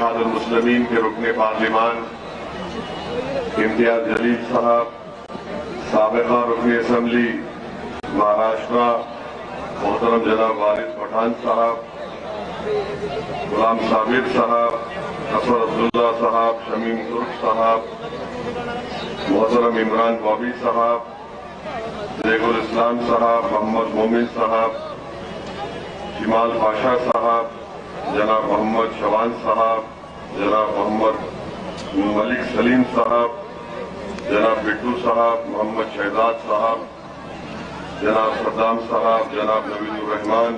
اتحاد المسلمین کے رکن پارلیمان امتیاز جلیل صاحب، سابقہ رکن اسمبلی مہاراشٹرا محترم جناب وارث پٹھان صاحب، غلام صابر صاحب، اسد عبداللہ صاحب، شمیم ترک صاحب، محترم عمران بابی صاحب، ریگ الاسلام صاحب، محمد مومن صاحب، شمال پاشا صاحب، جناب محمد شوان صاحب، جناب محمد ملک سلیم صاحب، جناب بٹو صاحب، محمد شہزاد صاحب، جناب صدام صاحب، جناب نوید الرحمان،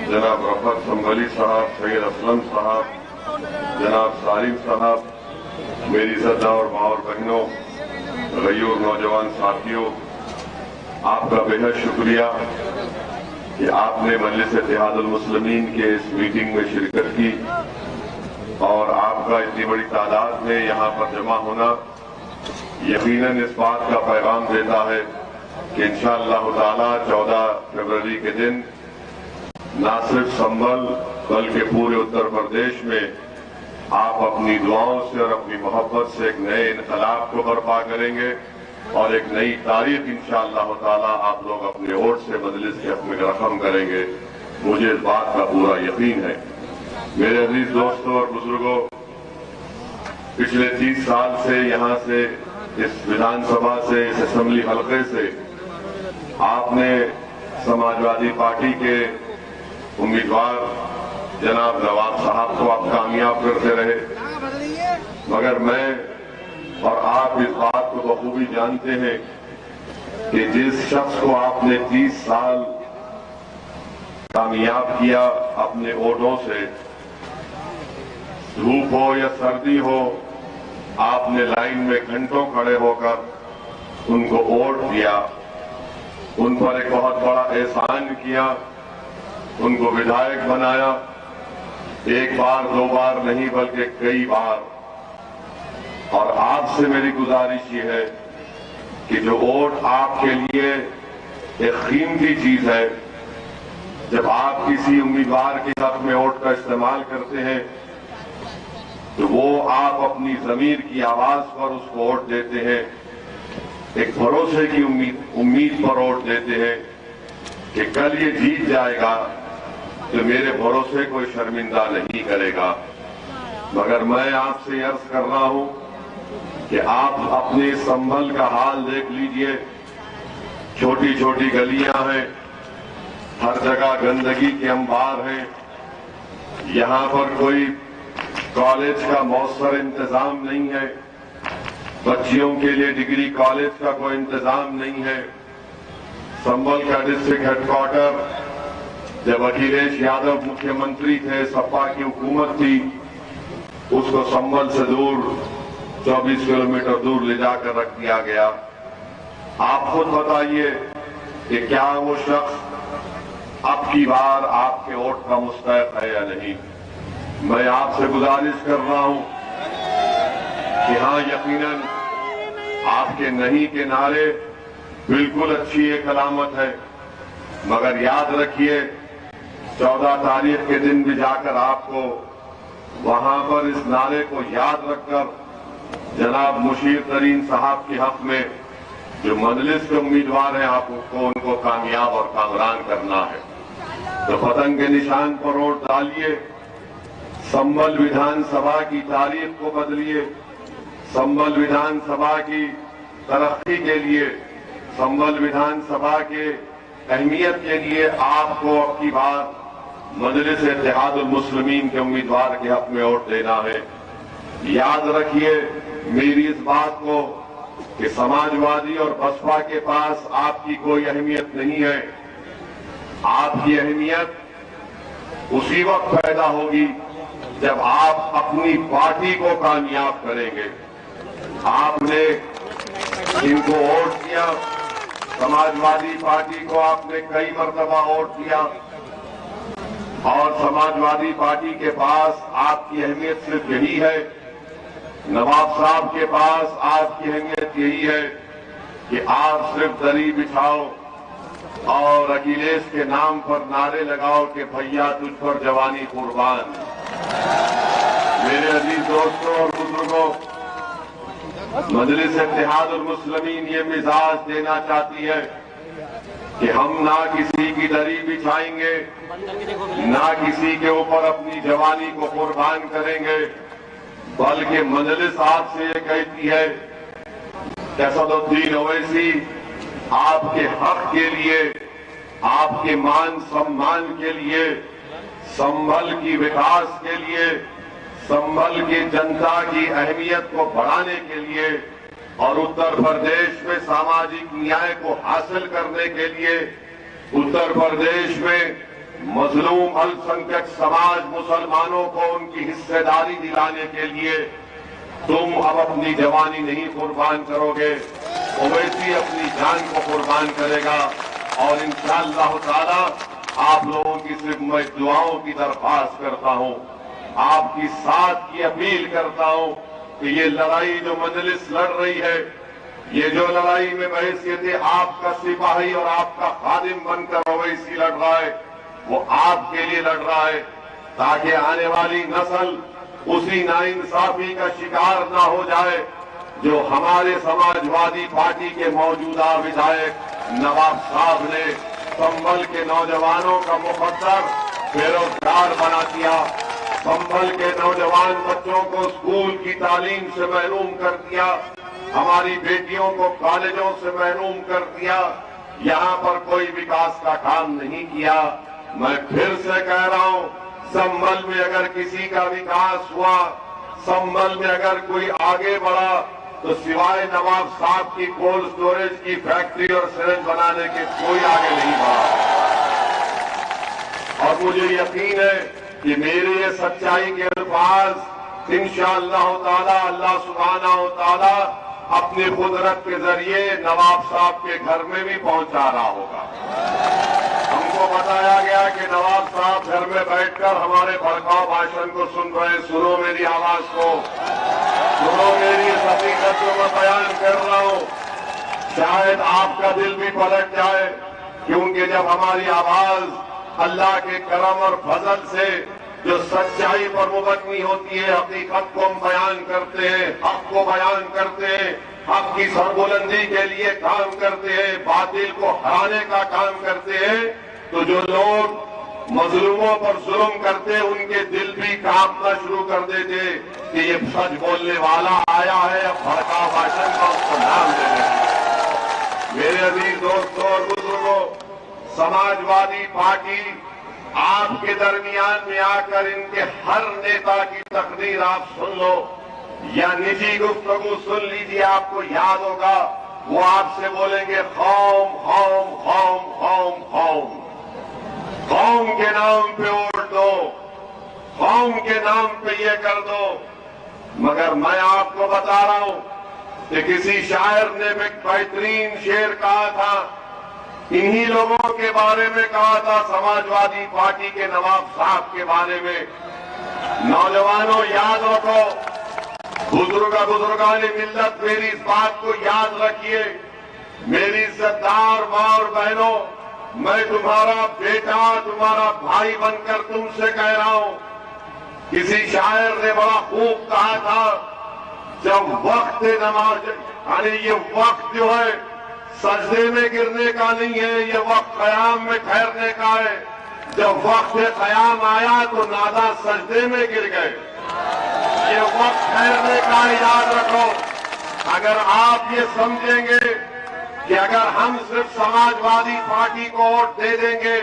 جناب رفعت سنبھلی صاحب، سید اسلم صاحب، جناب سالم صاحب، میری عزت اور ماں اور بہنوں، غیور نوجوان ساتھیوں، آپ کا بے حد شکریہ کہ آپ نے مجلس اتحاد المسلمین کے اس میٹنگ میں شرکت کی اور آپ کا اتنی بڑی تعداد میں یہاں پر جمع ہونا یقیناً اس بات کا پیغام دیتا ہے کہ انشاءاللہ تعالی 14 فروری کے دن نہ صرف سنبھل بلکہ پورے اتر پردیش میں آپ اپنی دعاؤں سے اور اپنی محبت سے ایک نئے انقلاب کو برپا کریں گے اور ایک نئی تاریخ انشاءاللہ تعالی آپ لوگ اپنے ووٹ سے مجلس کے حق میں رقم کریں گے. مجھے اس بات کا پورا یقین ہے. میرے عزیز دوستوں اور بزرگوں، پچھلے 30 سال سے یہاں سے اس ویدھان سبھا سے، اس اسمبلی حلقے سے آپ نے سماجوادی پارٹی کے امیدوار جناب نواب صاحب کو آپ کامیاب کرتے رہے، مگر میں اور آپ اس بات کو بخوبی جانتے ہیں کہ جس شخص کو آپ نے 30 سال کامیاب کیا اپنے ووٹوں سے، دھوپ ہو یا سردی ہو، آپ نے لائن میں گھنٹوں کھڑے ہو کر ان کو ووٹ دیا، ان پر ایک بہت بڑا احسان کیا، ان کو ودھائک بنایا، ایک بار دو بار نہیں بلکہ کئی بار. اور آپ سے میری گزارش یہ ہے کہ جو ووٹ آپ کے لیے ایک قیمتی چیز ہے، جب آپ کسی امیدوار کے حق میں ووٹ کا استعمال کرتے ہیں تو وہ آپ اپنی ضمیر کی آواز پر اس کو ووٹ دیتے ہیں، ایک بھروسے کی امید پر ووٹ دیتے ہیں کہ کل یہ جیت جائے گا تو میرے بھروسے کو شرمندہ نہیں کرے گا. مگر میں آپ سے عرض کر رہا ہوں کہ آپ اپنے سنبھل کا حال دیکھ لیجئے. چھوٹی چھوٹی گلیاں ہیں، ہر جگہ گندگی کے انبار ہیں، یہاں پر کوئی کالج کا مؤثر انتظام نہیں ہے، بچیوں کے لیے ڈگری کالج کا کوئی انتظام نہیں ہے. سنبھل کا ڈسٹرکٹ ہیڈ کوارٹر جب اکھلیش یادو مکھیہ منتری تھے، سپا کی حکومت تھی، اس کو سنبھل سے دور 24 کلومیٹر دور لے جا کر رکھ دیا گیا. آپ خود بتائیے کہ کیا وہ شخص اب کی بار آپ کے ووٹ کا مستحق ہے یا نہیں. میں آپ سے گزارش کر رہا ہوں کہ ہاں یقیناً آپ کے نہیں کے نعرے بالکل اچھی ایک علامت ہے، مگر یاد رکھیے 14 تاریخ کے دن بھی جا کر آپ کو وہاں پر اس نعرے کو یاد رکھ کر جناب مشیر ترین صاحب کے حق میں جو مجلس کے امیدوار ہیں آپ کو ان کو کامیاب اور کامران کرنا ہے. تو پتنگ کے نشان پر ووٹ ڈالیے، سنبھل ویدھان سبھا کی تاریخ کو بدلیے، سنبھل ویدھان سبھا کی ترقی کے لیے، سنبھل ویدھان سبھا کے اہمیت کے لیے آپ کو اب کی بار مجلس اتحاد المسلمین کے امیدوار کے حق میں ووٹ دینا ہے. یاد رکھیے میری اس بات کو کہ سماجوادی اور بسپا کے پاس آپ کی کوئی اہمیت نہیں ہے. آپ کی اہمیت اسی وقت پیدا ہوگی جب آپ اپنی پارٹی کو کامیاب کریں گے. آپ نے ان کو ووٹ دیا، سماجوادی پارٹی کو آپ نے کئی مرتبہ ووٹ دیا اور سماجوادی پارٹی کے پاس آپ کی اہمیت صرف یہی ہے، نواب صاحب کے پاس آپ کی اہمیت یہی ہے کہ آپ صرف دری بچھاؤ اور اکھلیش کے نام پر نعرے لگاؤ کہ بھیا تجھ پر جوانی قربان. मेरे अजीज दोस्तों और बुजुर्गों, मजलिस इत्तेहाद उल मुस्लिमीन ये मिजाज देना चाहती है कि हम ना किसी की दरी बिछाएंगे, ना किसी के ऊपर अपनी जवानी को कुर्बान करेंगे, बल्कि मजलिस आपसे ये कहती है कि असदुद्दीन ओवैसी आपके हक के लिए, आपके मान सम्मान के लिए, संभल की विकास के लिए, संभल की जनता की अहमियत को बढ़ाने के लिए और उत्तर प्रदेश में सामाजिक न्याय को हासिल करने के लिए, उत्तर प्रदेश में मजलूम अल्पसंख्यक समाज मुसलमानों को उनकी हिस्सेदारी दिलाने के लिए तुम अब अपनी जवानी नहीं कुर्बान करोगे, ओवैसी अपनी जान को कुर्बान करेगा। और इंशाअल्लाह ताला आप लोगों की सिर्फ मैं दुआओं की दरख्वास्त करता हूं, आपकी साथ की अपील करता हूं कि ये लड़ाई जो मजलिस लड़ रही है, ये जो लड़ाई में बहैसियत आपका सिपाही और आपका खादिम बनकर ओवैसी लड़ रहा है, वो आपके लिए लड़ रहा है ताकि आने वाली नस्ल उसी नाइंसाफी का शिकार ना हो जाए जो हमारे समाजवादी पार्टी के मौजूदा विधायक नवाब साहब ने संभल के नौजवानों का मुकद्दर बेरोजगार बना दिया, संभल के नौजवान बच्चों को स्कूल की तालीम से महरूम कर दिया, हमारी बेटियों को कॉलेजों से महरूम कर दिया, यहाँ पर कोई विकास का काम नहीं किया। मैं फिर से कह रहा हूँ, संभल में अगर किसी का विकास हुआ, संभल में अगर कोई आगे बढ़ा, तो सिवाय नवाब साहब की कोल्ड स्टोरेज की फैक्ट्री और सिरेंज बनाने के कोई आगे नहीं बढ़ा। और मुझे यकीन है कि मेरे ये सच्चाई के अल्फाज इंशाअल्लाह ताला अल्लाह सुब्हानहू व तआला अपनी कुदरत के जरिए नवाब साहब के घर में भी पहुंचा रहा होगा। हमको बताया गया कि नवाब साहब घर में बैठकर हमारे भड़काऊ भाषण को सुन रहे हैं। सुनो मेरी आवाज को, सुनो मेरी इस हकीकत को मैं बयान कर रहा हूं, शायद आपका दिल भी पलट जाए, क्योंकि जब हमारी आवाज अल्लाह के करम और फजल से जो सच्चाई पर मुबनी होती है, हकीकत को हम बयान करते हैं, हक को बयान करते हैं, हक की सरबुलंदी के लिए काम करते हैं, बातिल को हराने का काम करते हैं, तो जो लोग मजलूमों पर जुल्म करते उनके दिल भी कांपना शुरू कर देते कि ये सच बोलने वाला आया है, अब भड़काऊ भाषण का उसको नाम देने। मेरे अजीज दोस्तों और बुजुर्गों, समाजवादी पार्टी आपके दरमियान में आकर इनके हर नेता की तकरीर आप सुन लो या निजी गुफ्तगू सुन लीजिए, आपको याद होगा वो आपसे बोलेंगे कौम कौम कौम कौम कौम, कौम के नाम पे वोट दो, कौम के नाम पे ये कर दो। मगर मैं आपको बता रहा हूं कि किसी शायर ने एक बेहतरीन शेर कहा था, इन्हीं लोगों के बारे में कहा था, समाजवादी पार्टी के नवाब साहब के बारे में। नौजवानों याद रखो, बुजुर्गानी मिल्लत मेरी इस बात को याद रखिए, मेरी इज्जतदार मां और बहनों, मैं तुम्हारा बेटा, तुम्हारा भाई बनकर तुमसे कह रहा हूं, किसी शायर ने बड़ा खूब कहा था, जब वक्त नमाज, यानी ये वक्त जो है सजदे में गिरने का नहीं है, ये वक्त कयाम में ठहरने का है। जब वक्त कयाम आया तो नादा सजदे में गिर गए, ये वक्त ठहरने का याद रखो। अगर आप ये समझेंगे कि अगर हम सिर्फ समाजवादी पार्टी को वोट दे देंगे,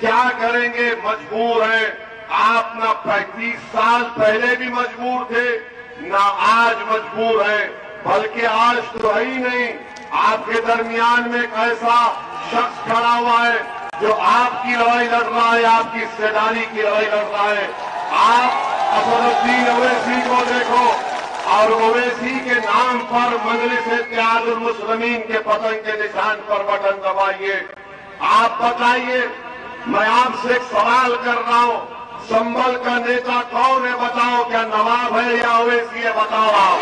क्या करेंगे, मजबूर है आप, ना 35 साल पहले भी मजबूर थे, ना आज मजबूर है, बल्कि आज तो है ही नहीं, आपके दरमियान में एक ऐसा शख्स खड़ा हुआ है जो आपकी लड़ाई लड़ रहा है, आपकी हिस्सेदारी की लड़ाई लड़ रहा है। आप असदुद्दीन ओवैसी को देखो और ओवैसी के नाम पर मजलिस इत्तेहाद उल मुस्लिमीन के पतन के निशान पर बटन दबाइए। आप बताइए, मैं आपसे एक सवाल कर रहा हूं, संभल का नेता कौन है बताओ, क्या नवाब है या ओवैसी है, बताओ आप।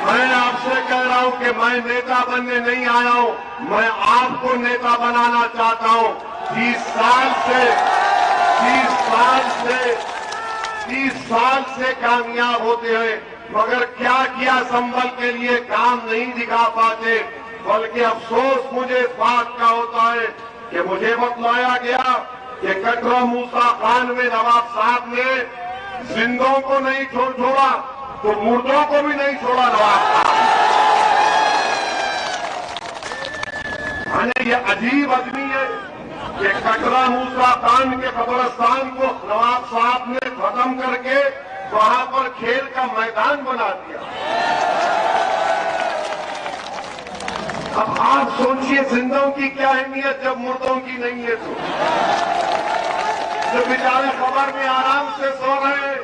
मैं आपसे कह रहा हूं कि मैं नेता बनने नहीं आया हूं, मैं आपको नेता बनाना चाहता हूं। 30 साल से 30 साल से कामयाब होते हैं, मगर क्या किया संभल के लिए काम नहीं दिखा पाते। बल्कि अफसोस मुझे इस बात का होता है कि मुझे बतलाया गया कि कटरा मूसा खान में नवाब साहब ने जिंदों को नहीं छोड़ा तो मुर्दों को भी नहीं छोड़ा नवाब साहब। ये अजीब आदमी है कि कटरा मूसा खान के कब्रिस्तान को नवाब साहब ने खत्म करके वहां पर खेल का मैदान बना दिया। अब आप सोचिए जिंदों की क्या अहमियत जब मुर्दों की नहीं है तो। जो बेचारे खबर में आराम से सो रहे हैं,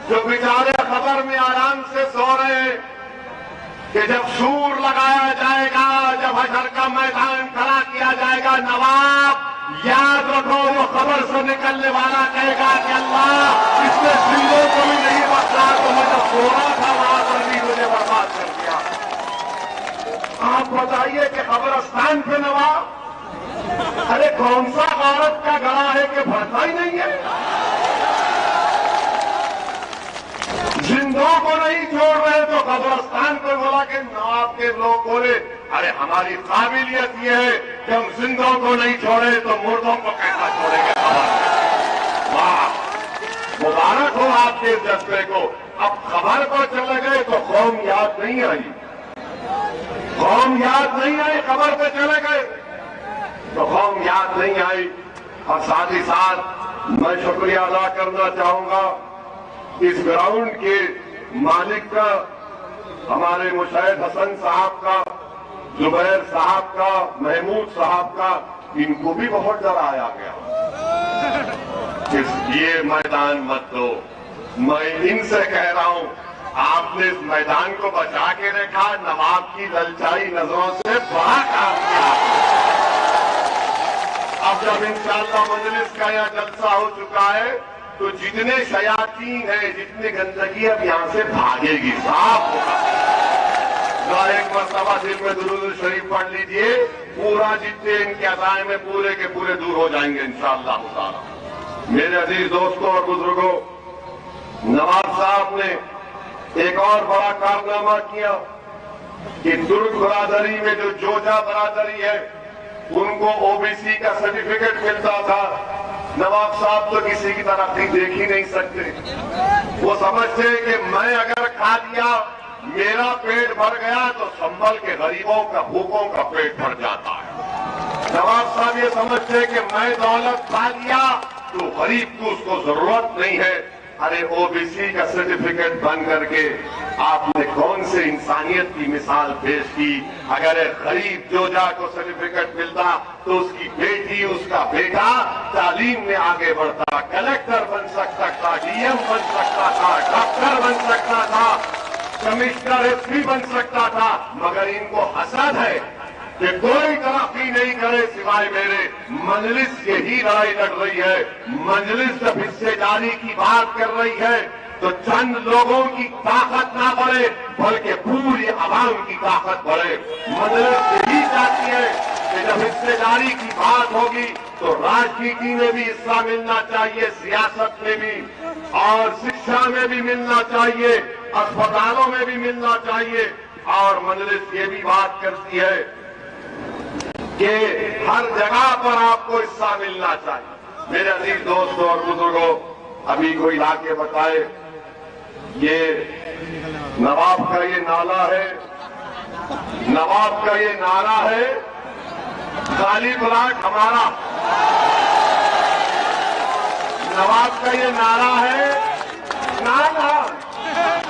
जो बेचारे खबर में आराम से सो रहे हैं कि जब सूर लगाया जाएगा, जब हशर का मैदान खड़ा किया जाएगा, नवाब याद रखो वो खबर से निकलने वाला कहेगा कि अल्लाह इसने जिंदों को भी नहीं बचा तो मैं जब सो रहा था वहां पर भी मुझे बर्बाद कर दिया। आप बताइए कि कब्रिस्तान पे नवाब, अरे कौन सा औरत का गला है कि भरता ही नहीं है। जिंदों को नहीं छोड़ रहे तो कब्रिस्तान को बोला कि नवाब के लोग बोले अरे हमारी काबिलियत ये है कि हम जिंदों को नहीं छोड़े तो मुर्दों को कैसा छोड़ेंगे। वाह, मुबारक हो आपके इस जज्बे को। अब खबर पर चले गए तो कौम याद नहीं आई, कौम याद नहीं आई। खबर पे चले गए तो कौम याद नहीं आई। और साथ ही साथ मैं शुक्रिया अदा करना चाहूंगा इस ग्राउंड के मालिक का, हमारे मुशाहिद हसन साहब का, जुबैर साहब का, महमूद साहब का। इनको भी बहुत डराया गया ये मैदान मत दो। मैं इनसे कह रहा हूं आपने इस मैदान को बचा के रखा, नवाब की ललचाई नजरों से बड़ा काम किया। अब जब इंशाअल्लाह मजलिस का यह जलसा हो चुका है तो जितने शयातीन है, जितनी गंदगी अब यहां से भागेगी, साफ होगा। एक मरतबा दिल में दुरूद शरीफ पढ़ लीजिए, पूरा जितने इनके अदाए में पूरे के पूरे दूर हो जाएंगे इंशाअल्लाह ताला। मेरे अजीज दोस्तों और बुजुर्गों, नवाब साहब ने एक और बड़ा कारनामा किया कि दुर्ग बरादरी में जो जोजा बरादरी है उनको ओबीसी का सर्टिफिकेट मिलता था। नवाब साहब तो किसी की तरक्की देख ही नहीं सकते। वो समझते कि मैं अगर खा लिया, मेरा पेट भर गया तो संभल के गरीबों का, भूखों का पेट भर जाता है। नवाब साहब ये समझते कि मैं दौलत खा लिया तो गरीब को उसको जरूरत नहीं है। अरे ओबीसी का सर्टिफिकेट बन करके आपने कौन से इंसानियत की मिसाल पेश की। अगर एक गरीब जोजा को सर्टिफिकेट मिलता तो उसकी बेटी, उसका बेटा तालीम में आगे बढ़ता, कलेक्टर बन सकता था, डीएम बन सकता था, डॉक्टर बन सकता था, कमिश्नर एसपी बन सकता था। मगर इनको हसद है कि कोई तरक्की नहीं करे सिवाय मेरे। मजलिस यही लड़ाई लड़ रही है। मजलिस जब हिस्सेदारी की बात कर रही है तो चंद लोगों की ताकत ना बढ़े बल्कि पूरी आवाम की ताकत बढ़े। मजलिस यही चाहती है कि जब हिस्सेदारी की बात होगी तो राजनीति में भी हिस्सा मिलना चाहिए, सियासत में भी, और शिक्षा में भी मिलना चाहिए, अस्पतालों में भी मिलना चाहिए। और मजलिस ये भी बात करती है कि हर जगह पर आपको हिस्सा मिलना चाहिए। मेरे अजीज दोस्तों और बुजुर्गों, अभी कोई लाके बताए ये नवाब का ये नाला है, नवाब का ये नारा है, खाली प्लाट हमारा। नवाब का ये नारा है, नारा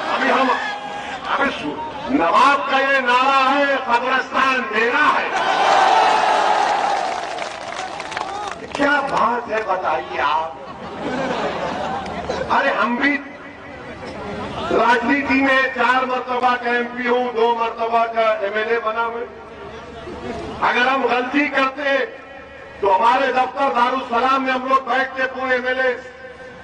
अभी हम नवाब का ये नारा है, कब्रिस्तान मेरा है। क्या बात है बताइए आप। अरे हम भी राजनीति में 4 मरतबा का एमपी हूं, 2 मरतबा का एमएलए बना मैं। अगर हम गलती करते तो हमारे दफ्तर दारुसलाम में हम लोग बैठते, पूरे एमएलए,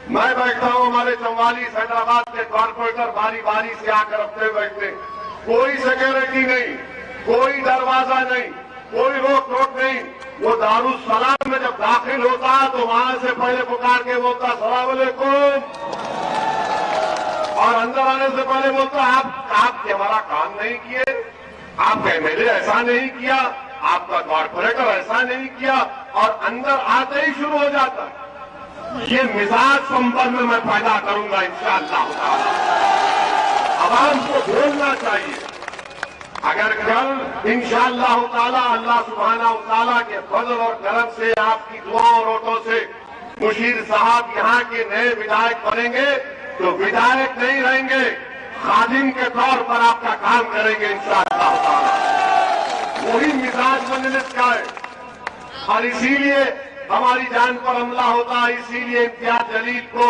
मैं बैठता हूं, हमारे 44 हैदराबाद के कॉर्पोरेटर बारी बारी से आकर अपने बैठते। कोई सिक्योरिटी नहीं, कोई दरवाजा नहीं, कोई रोक टोक नहीं। वो दारुसलाम में जब दाखिल होता तो वहां से पहले पुकार के बोलता अस्सलाम वालेकुम, اور اندر آنے سے پہلے بولتا آپ ہمارا کام نہیں کیے، آپ MLA ایسا نہیں کیا، آپ کا کارپوریٹر ایسا نہیں کیا، اور اندر آتے ہی شروع ہو جاتا ہے۔ یہ مزاج سنبل میں پیدا کروں گا انشاءاللہ تعالی۔ عوام کو بولنا چاہیے۔ اگر کل انشاءاللہ تعالی اللہ سبحانہ وتعالی کے فضل اور کرم سے آپ کی دعاؤں اور ووٹوں سے مشیر صاحب یہاں کے نئے ودھایک بنیں گے تو ودھایک نہیں رہیں گے، خادم کے طور پر آپ کا کام کریں گے انشاءاللہ تعالی۔ وہی مزاج مجلس کا ہے، اور اسی لیے ہماری جان پر حملہ ہوتا ہے، اسی لیے امتیاز جلیل کو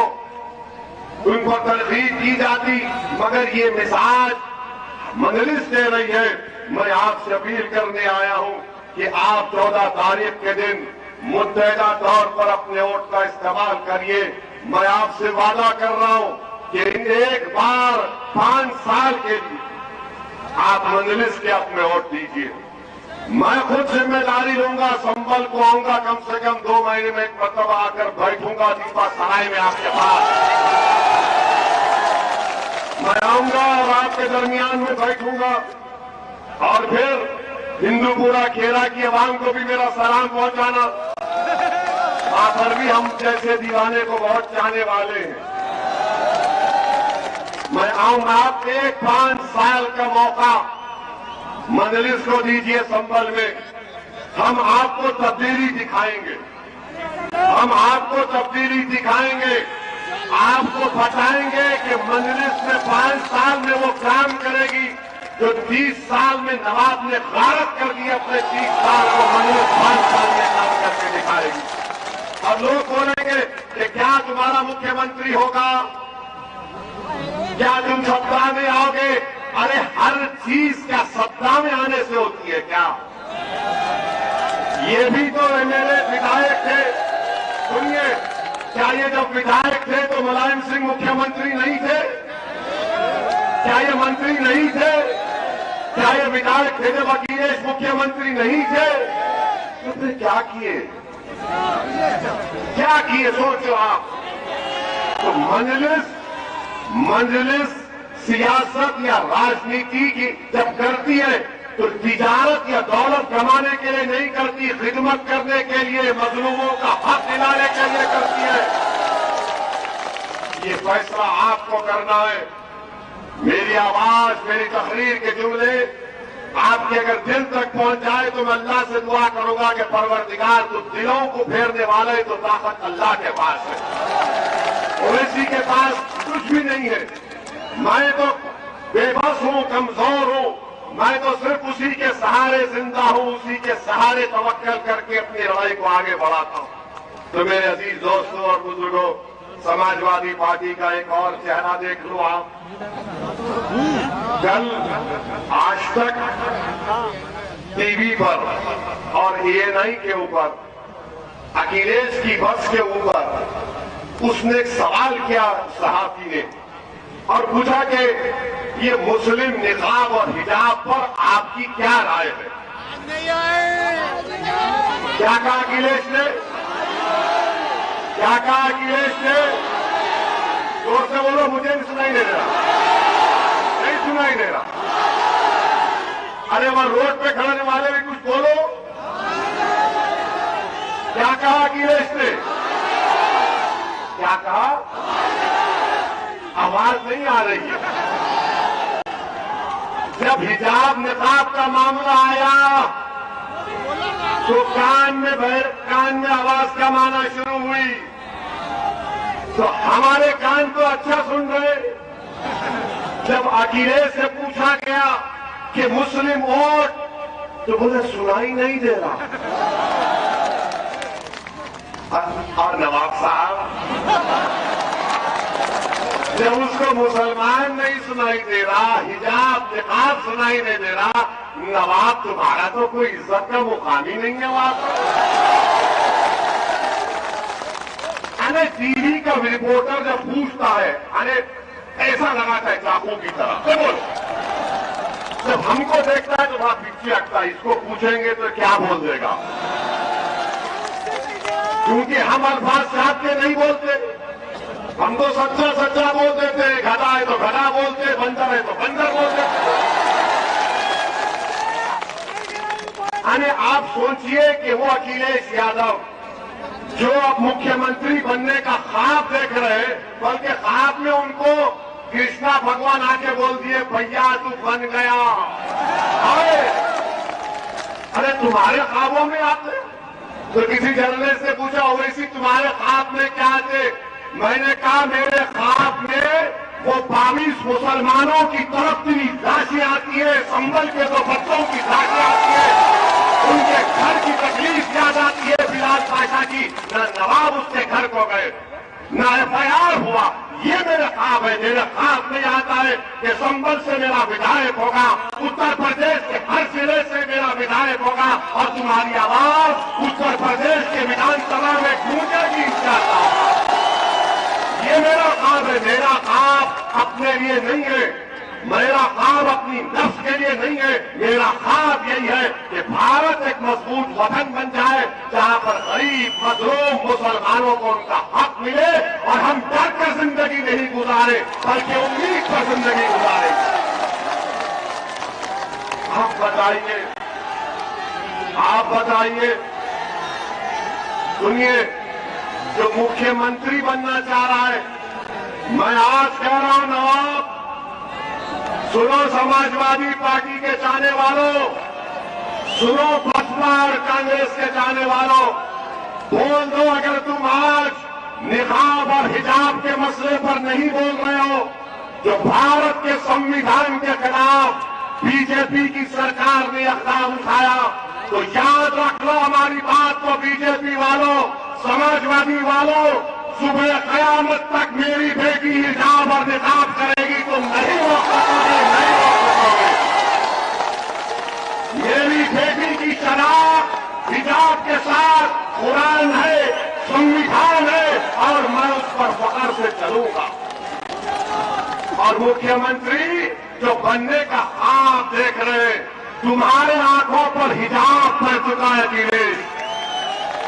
ان پر تنقید کی جاتی، مگر یہ مزاج مجلس دے رہی ہے۔ میں آپ سے اپیل کرنے آیا ہوں کہ آپ 14 تاریخ کے دن متحدہ طور پر اپنے ووٹ کا استعمال کریے۔ میں آپ سے وعدہ کر رہا ہوں کہ ایک بار 5 سال کے لیے آپ مجلس کے حق میں ووٹ دیجیے۔ میں خود ذمہ داری لوں گا، سنبل کو آؤں گا، کم سے کم 2 مہینے میں ایک مرتبہ آ کر بیٹھوں گا دیپا سرائے میں آپ کے پاس۔ میں آؤں گا اور آپ کے درمیان میں بیٹھوں گا، اور پھر ہندو پورا کھیرا کی عوام کو بھی میرا سلام پہنچانا۔ وہاں پر بھی ہم جیسے دیوانے کو بہت چاہنے والے ہیں۔ میں آؤں گا، آپ ایک 5 سال کا موقع مجلس کو دیجیے سنبل میں، ہم آپ کو تبدیلی دکھائیں گے، ہم آپ کو تبدیلی دکھائیں گے، آپ کو بتائیں گے کہ مجلس میں 5 سال میں وہ کام کرے گی جو 30 سال میں نواب نے غارت کر دی، اپنے 30 سال کو مجلس 5 سال میں کام کر کے دکھائے گی۔ اور لوگ بولیں گے کہ کیا تمہارا مکھیہ منتری ہوگا، کیا تم ستا میں آؤ گے؟ ارے ہر چیز کیا ستا میں آنے سے ہوتی ہے کیا؟ یہ بھی تو میرے ودھایک تھے۔ سنیے، کیا یہ جب ودھایک تھے تو ملائم سنگھ مکھیہ منتری نہیں تھے؟ کیا یہ منتری نہیں تھے؟ کیا یہ ودھایک تھے جب اکھلیش مکھیہ منتری نہیں تھے؟ تو پھر کیا کیے؟ کیا کیے سوچو آپ۔ تو مجلس سیاست یا راجنیتی کی جب کرتی ہے تو تجارت یا دولت کمانے کے لیے نہیں کرتی، خدمت کرنے کے لیے، مظلوموں کا حق دلانے کے لیے کرتی ہے۔ یہ فیصلہ آپ کو کرنا ہے۔ میری آواز، میری تقریر کے جملے آپ کے اگر دل تک پہنچ جائے تو میں اللہ سے دعا کروں گا کہ پروردگار تو دلوں کو پھیرنے والے تو طاقت اللہ کے پاس ہے، اویسی کے پاس کچھ بھی نہیں ہے۔ میں تو بے بس ہوں، کمزور ہوں، میں تو صرف اسی کے سہارے زندہ ہوں، اسی کے سہارے توکل کر کے اپنی لڑائی کو آگے بڑھاتا ہوں۔ تو میرے عزیز دوستوں اور بزرگوں، سماجوادی پارٹی کا ایک اور چہرہ دیکھ لو آپ۔ کل آج تک ٹی وی پر اور ANI کے اوپر، اکھلیش کی بس کے اوپر اس نے ایک سوال کیا صحافی نے، اور پوچھا کہ یہ مسلم نقاب اور حجاب پر آپ کی کیا رائے ہے؟ کیا کہا اکھلیش نے؟ کیا کہا اکھلیش نے؟ زور سے بولو، مجھے نہیں سنائی دے رہا، نہیں سنائی دے رہا۔ ارے وہاں روڈ پہ کھڑنے والے بھی کچھ بولو۔ کیا کہا اکھلیش نے؟ کیا کہا؟ آواز نہیں آ رہی ہے۔ جب حجاب نقاب کا معاملہ آیا تو کان میں آواز کم آنا شروع ہوئی، تو ہمارے کان تو اچھا سن رہے۔ جب اکھلیش سے پوچھا گیا کہ مسلم ووٹ، تو بولے سنائی نہیں دے رہا۔ اور نواب صاحب جب اس کو مسلمان نہیں سنائی دے رہا، حجاب نقاب سنائی نہیں دے رہا، نواب تمہارا تو کوئی عزت کا مقام ہی نہیں ہے وہاں پر۔ ٹی وی کا رپورٹر جب پوچھتا ہے، ایسا لگاتا ہے چاقو کی طرح، جب ہم کو دیکھتا ہے تو وہاں پیچھے ہٹتا ہے، اس کو پوچھیں گے تو کیا بول دے گا؟ کیونکہ ہم الفاظ چاہتے نہیں بولتے، ہم تو سچا سچا بول دیتے ہیں، گھٹا ہے تو है तो बंदर बोलते हैं। यानी आप सोचिए कि वो अखिलेश यादव जो अब मुख्यमंत्री बनने का ख्वाब देख रहे हैं, बल्कि ख्वाब में उनको कृष्णा भगवान आके बोल दिए भैया तू बन गया। अरे तुम्हारे ख्वाबों में आते? तो किसी जर्नलिस्ट से पूछा ओवैसी तुम्हारे ख्वाब में क्या थे? मैंने कहा मेरे ख्वाब में वो 22 मुसलमानों की तड़पती लाशें आती है, संभल के 2 बच्चों की लाशें आती है, उनके घर की तकलीफ याद आती है बिलाल पाशा की। न नवाब उसके घर को गए, न एफआईआर हुआ। ये मेरा ख्वाब है। मेरा ख्वाब में आता है कि संभल से मेरा विधायक होगा, उत्तर प्रदेश के हर जिले से मेरा विधायक होगा और तुम्हारी आवाज उत्तर प्रदेश के विधानसभा में गूंजेगी इंशाअल्लाह। ये मेरा ख्वाब है। मेरा ख्वाब अपने लिए नहीं है, मेरा ख्वाब अपनी नफ्स के लिए नहीं है। मेरा ख्वाब यही है कि भारत एक मजबूत वतन बन जाए जहां पर गरीब मजलूम मुसलमानों को उनका हक मिले और हम डर कर जिंदगी नहीं गुजारे बल्कि उम्मीद पर जिंदगी गुजारे। आप बताइए, सुनिए, जो मुख्यमंत्री बनना चाह रहा है, मैं आज कह रहा हूं नवाब, सुनो समाजवादी पार्टी के चाहने वालों, सुनो बसपा और कांग्रेस के चाहने वालों, बोल दो अगर तुम आज निकाब और हिजाब के मसले पर नहीं बोल रहे हो, जो भारत के संविधान के खिलाफ बीजेपी की सरकार ने इक़दाम उठाया, तो याद रख लो हमारी बात को। बीजेपी वालों, समाजवादी वालों, सुबह कयामत तक मेरी बेटी हिजाब और निकाब करेगी, तुम नहीं रोक सकोगे, नहीं रोक सकोगे। मेरी बेटी की शराब हिजाब के साथ कुरान है, संविधान है और मैं उस पर फख्र से चलूंगा। और मुख्यमंत्री जो बनने का ख्वाब देख रहे, तुम्हारे आंखों पर हिजाब पड़ चुका है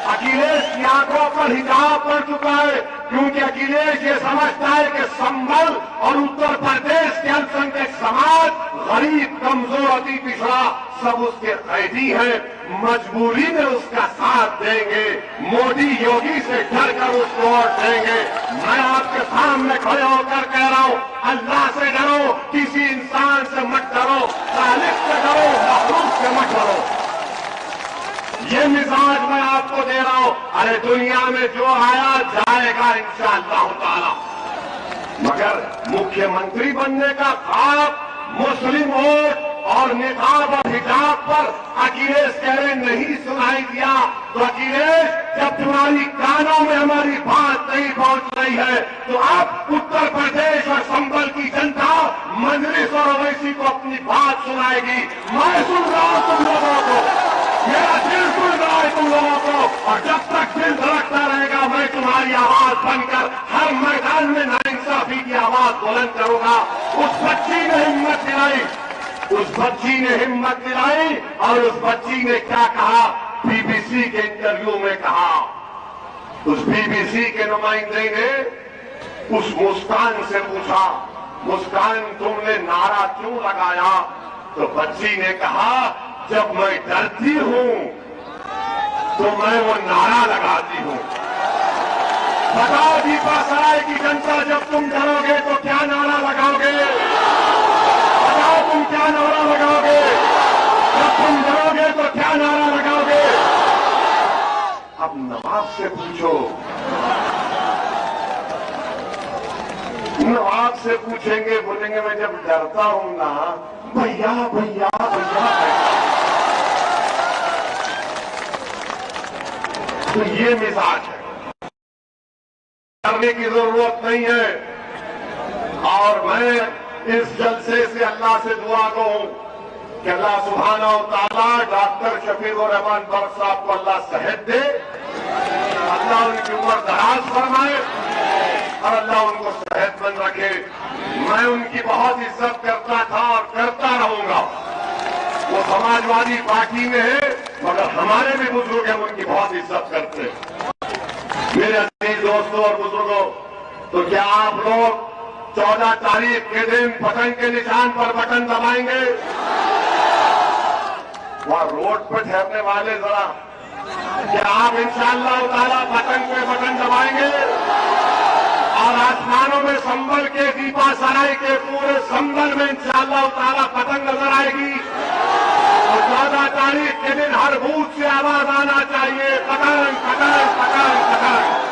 अखिलेश की आंखों पर हिजाब पड़ चुका है, क्योंकि अखिलेश ये समझता है कि संभल और उत्तर प्रदेश के अल्पसंख्यक समाज गरीब, कमजोर, अति पिछड़ा सब उसके कैदी हैं, मजबूरी में उसका साथ देंगे, मोदी योगी से डर कर उसको वोट देंगे। मैं आपके सामने खड़े होकर कह रहा हूं, अल्लाह से डरो, किसी इंसान से मत डरो, खालिक से डरो, मखलूक से मत डरो। ये मिजाज मैं आपको दे रहा हूं। अरे दुनिया में जो आया जाएगा इंशाअल्लाह ताला, मगर मुख्यमंत्री बनने का ख्वाब मुस्लिम वोट और निकाब और हिजाब पर अखिलेश कह रहे नहीं सुनाई दिया। तो अखिलेश, जब तुम्हारी कानों में हमारी बात नहीं पहुंच रही है, तो अब उत्तर प्रदेश और संभल की जनता मजलिस और ओवैसी को अपनी बात सुनाएगी। मैं सुन रहा हूं तुम लोगों को, मेरा दिल सुन रहा है तुम लोगों को, और जब तक दिल धड़कता रहेगा मैं तुम्हारी आवाज बनकर हर मैदान में नाइंसाफी की आवाज बुलंद करूंगा। उस बच्ची ने हिम्मत दिलाई, उस बच्ची ने हिम्मत दिलाई और उस बच्ची ने क्या कहा, बीबीसी के इंटरव्यू में कहा, उस बीबीसी के नुमाइंदे ने उस मुस्कान से पूछा, मुस्कान तुमने नारा क्यों लगाया? तो बच्ची ने कहा, जब मैं डरती हूं तो मैं वो नारा लगाती हूं। बताओ दीपासराय की जनता, जब तुम डरोगे तो क्या नारा लगाओगे? बताओ तुम क्या नारा लगाओगे? जब तुम डरोगे तो क्या नारा लगाओगे? अब नवाब से पूछो, नवाब से पूछेंगे, बोलेंगे मैं जब डरता हूं ना, भैया भैया भैया। तो ये मिजाज है, करने की जरूरत नहीं है। और मैं इस जलसे से अल्लाह से दुआ करूं कि अल्लाह सुब्हानहू व तआला डॉक्टर शफीकुर रहमान बख्श साहब को अल्लाह सेहत दे, अल्लाह उनकी उम्र दराज फरमाए और अल्लाह उनको सेहतमंद रखे। मैं उनकी बहुत इज्जत करता था और करता रहूंगा। वो समाजवादी पार्टी में है, मगर हमारे भी बुजुर्ग हम उनकी बहुत इज्जत करते हैं। मेरे अजीज दोस्तों और बुजुर्गों, तो क्या आप लोग 14 तारीख के दिन पतंग के निशान पर बटन दबाएंगे। वहां रोड पर ठहरने वाले जरा, क्या आप इंशाअल्लाह ताला पतंग पे बटन दबाएंगे? और आसमानों में संभल के दीपा सराय के पूरे संभल में इंशाअल्लाह ताला पतंग नजर आएगी। और 14 तारीख के दिन हर बूथ से आवाज आना चाहिए, पतंग पतंग पतंग पतंग।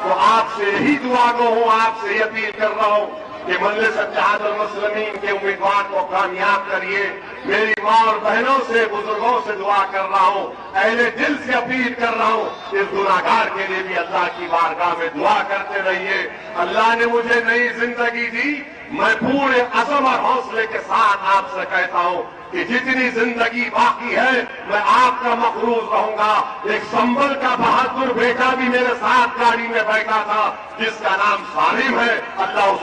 तो आपसे यही दुआ को हूं, आपसे यही अपील कर रहा हूं कि मजलिस इत्तेहादुल मुस्लिमीन के उम्मीदवार को कामयाब करिए। मेरी मां और बहनों से, बुजुर्गों से दुआ कर रहा हूं, अहले दिल से अपील कर रहा हूं, इस गुनाहगार के लिए भी अल्लाह की बारगाह में दुआ करते रहिए। अल्लाह ने मुझे नई जिंदगी दी, मैं पूरे अज़म और हौसले के साथ आपसे कहता हूं कि जितनी जिंदगी बाकी है मैं आपका मखरूज रहूंगा। एक संभल का बहादुर बेटा भी मेरे साथ गाड़ी में बैठा था, जिसका नाम सालिम है। अल्लाह